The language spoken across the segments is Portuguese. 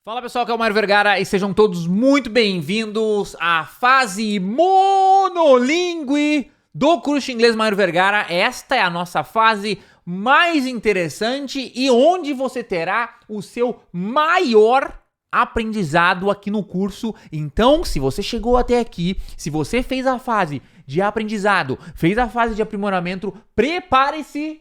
Fala pessoal, aqui é o Mário Vergara e sejam todos muito bem-vindos à fase monolingue do curso de inglês Mário Vergara. Esta é a nossa fase mais interessante e onde você terá o seu maior aprendizado aqui no curso. Então, se você chegou até aqui, se você fez a fase de aprendizado, fez a fase de aprimoramento, prepare-se,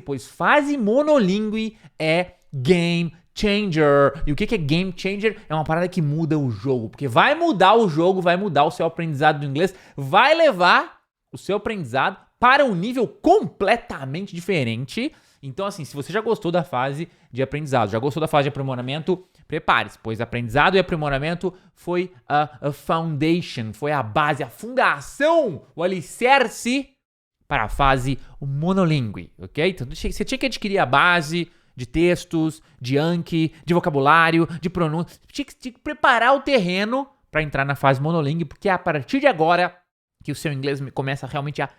pois fase monolingue é game changer. E o que é game changer? É uma parada que muda o jogo, porque vai mudar o jogo, vai mudar o seu aprendizado do inglês, vai levar o seu aprendizado para um nível completamente diferente. Então, assim, se você já gostou da fase de aprendizado, já gostou da fase de aprimoramento, prepare-se, pois aprendizado e aprimoramento foi a foundation, foi a base, a fundação, o alicerce para a fase monolingue, ok? Então, você tinha que adquirir a base de textos, de Anki, de vocabulário, de pronúncia. Tinha que preparar o terreno para entrar na fase monolingue, porque é a partir de agora que o seu inglês começa realmente a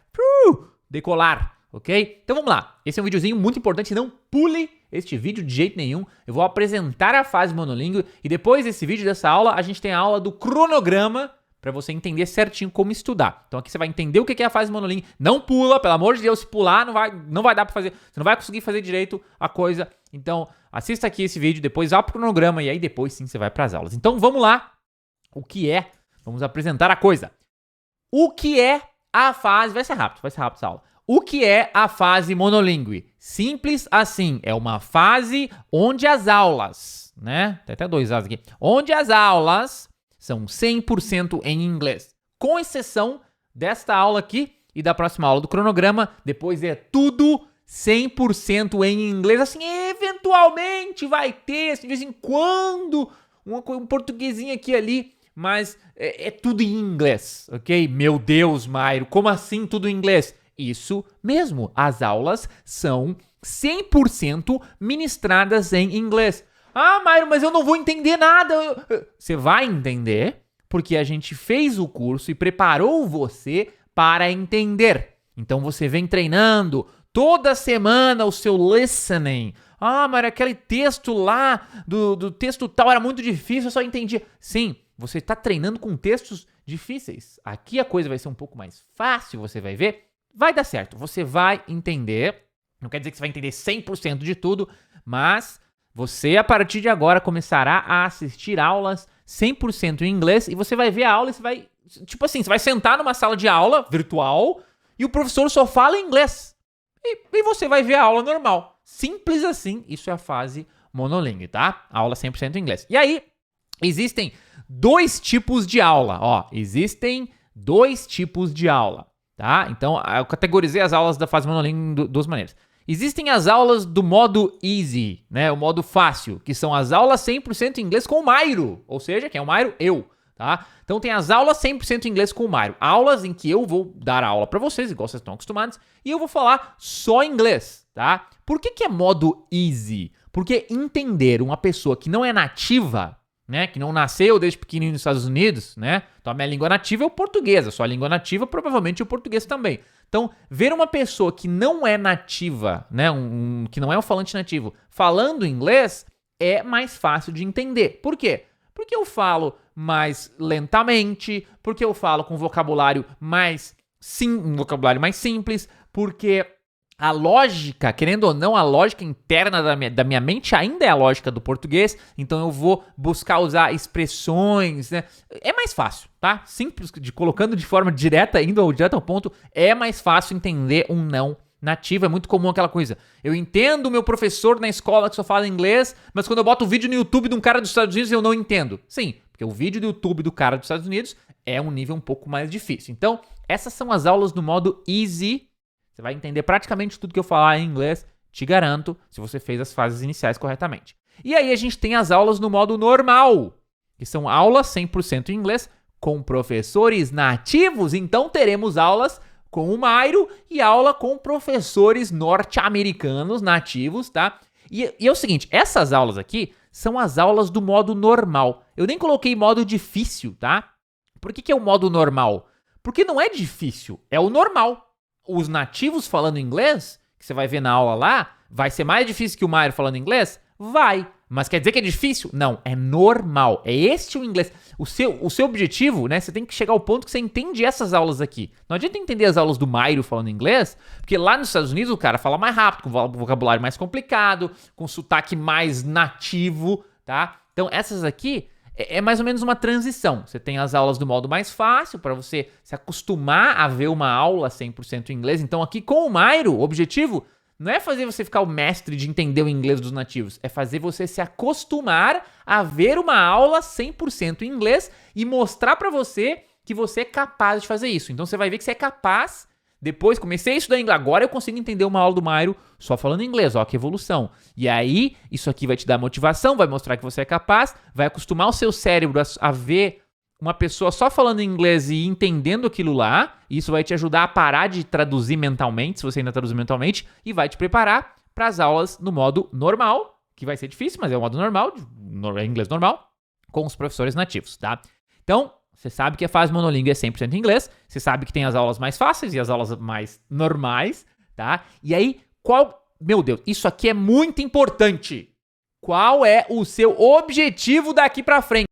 decolar, ok? Então vamos lá. Esse é um videozinho muito importante, não pule este vídeo de jeito nenhum. Eu vou apresentar a fase monolingue e depois desse vídeo, dessa aula, a gente tem a aula do cronograma para você entender certinho como estudar. Então aqui você vai entender o que é a fase monolingue. Não pula, pelo amor de Deus, se pular não vai dar para fazer, você não vai conseguir fazer direito a coisa. Então assista aqui esse vídeo, depois vá pro cronograma e aí depois sim você vai para as aulas. Então vamos lá. Vamos apresentar a coisa. O que é a fase, vai ser rápido essa aula. O que é a fase monolingue? Simples assim, é uma fase onde as aulas, né? Tem até dois A's aqui. Onde as aulas são 100% em inglês. Com exceção desta aula aqui e da próxima aula do cronograma, depois é tudo 100% em inglês. Assim, eventualmente vai ter, de vez em quando, um portuguesinho aqui e ali, mas é tudo em inglês, ok? Meu Deus, Mairo, como assim tudo em inglês? Isso mesmo, as aulas são 100% ministradas em inglês. Ah, Mairo, mas eu não vou entender nada. Você vai entender porque a gente fez o curso e preparou você para entender. Então você vem treinando toda semana o seu listening. Ah, Mairo, aquele texto lá do texto tal era muito difícil, eu só entendi. Sim, você está treinando com textos difíceis. Aqui a coisa vai ser um pouco mais fácil, você vai ver. Vai dar certo, você vai entender. Não quer dizer que você vai entender 100% de tudo, mas você, a partir de agora, começará a assistir aulas 100% em inglês e você vai ver a aula e você vai, tipo assim, você vai sentar numa sala de aula virtual e o professor só fala inglês. E você vai ver a aula normal. Simples assim, isso é a fase monolingue, tá? Aula 100% em inglês. E aí, existem dois tipos de aula, tá? Então, eu categorizei as aulas da fase monolingue de duas maneiras. Existem as aulas do modo easy, né? O modo fácil, que são as aulas 100% em inglês com o Mairo. Ou seja, quem é o Mairo? Eu, tá? Então tem as aulas 100% em inglês com o Mairo. Aulas em que eu vou dar aula pra vocês, igual vocês estão acostumados, e eu vou falar só inglês, tá? Por que é modo easy? Porque entender uma pessoa que não é nativa, né, que não nasceu desde pequenininho nos Estados Unidos, né? Então a minha língua nativa é o português, a sua língua nativa provavelmente é o português também. Então, ver uma pessoa que não é nativa, né, que não é um falante nativo, falando inglês é mais fácil de entender. Por quê? Porque eu falo mais lentamente, porque eu falo com um vocabulário mais simples, porque a lógica, querendo ou não, a lógica interna da minha mente ainda é a lógica do português, então eu vou buscar usar expressões, né? É mais fácil, tá? Simples, colocando de forma direta, indo direto ao ponto, é mais fácil entender um não nativo. É muito comum aquela coisa. Eu entendo o meu professor na escola que só fala inglês, mas quando eu boto o vídeo no YouTube de um cara dos Estados Unidos, eu não entendo. Sim, porque o vídeo do YouTube do cara dos Estados Unidos é um nível um pouco mais difícil. Então, essas são as aulas do modo easy. Você vai entender praticamente tudo que eu falar em inglês, te garanto, se você fez as fases iniciais corretamente. E aí a gente tem as aulas no modo normal, que são aulas 100% em inglês com professores nativos. Então teremos aulas com o Mairo e aula com professores norte-americanos nativos, tá? E é o seguinte, essas aulas aqui são as aulas do modo normal. Eu nem coloquei modo difícil, tá? Por que é o modo normal? Porque não é difícil, é o normal. Os nativos falando inglês, que você vai ver na aula lá, vai ser mais difícil que o Mairo falando inglês? Vai. Mas quer dizer que é difícil? Não, é normal. É este o inglês. O seu objetivo, né? Você tem que chegar ao ponto que você entende essas aulas aqui. Não adianta entender as aulas do Mairo falando inglês, porque lá nos Estados Unidos o cara fala mais rápido, com vocabulário mais complicado, com sotaque mais nativo, tá? Então essas aqui é mais ou menos uma transição. Você tem as aulas do modo mais fácil, para você se acostumar a ver uma aula 100% em inglês. Então aqui com o Mairo, o objetivo não é fazer você ficar o mestre de entender o inglês dos nativos, é fazer você se acostumar a ver uma aula 100% em inglês e mostrar pra você que você é capaz de fazer isso. Então você vai ver que você é capaz. Depois comecei a estudar inglês, agora eu consigo entender uma aula do Mairo só falando inglês, ó, que evolução. E aí, isso aqui vai te dar motivação, vai mostrar que você é capaz, vai acostumar o seu cérebro a ver uma pessoa só falando inglês e entendendo aquilo lá. Isso vai te ajudar a parar de traduzir mentalmente, se você ainda traduzir mentalmente, e vai te preparar para as aulas no modo normal, que vai ser difícil, mas é o modo normal, é inglês normal, com os professores nativos, tá? Então, você sabe que a fase monolíngue é 100% inglês, você sabe que tem as aulas mais fáceis e as aulas mais normais, tá? E aí, meu Deus, isso aqui é muito importante. Qual é o seu objetivo daqui para frente?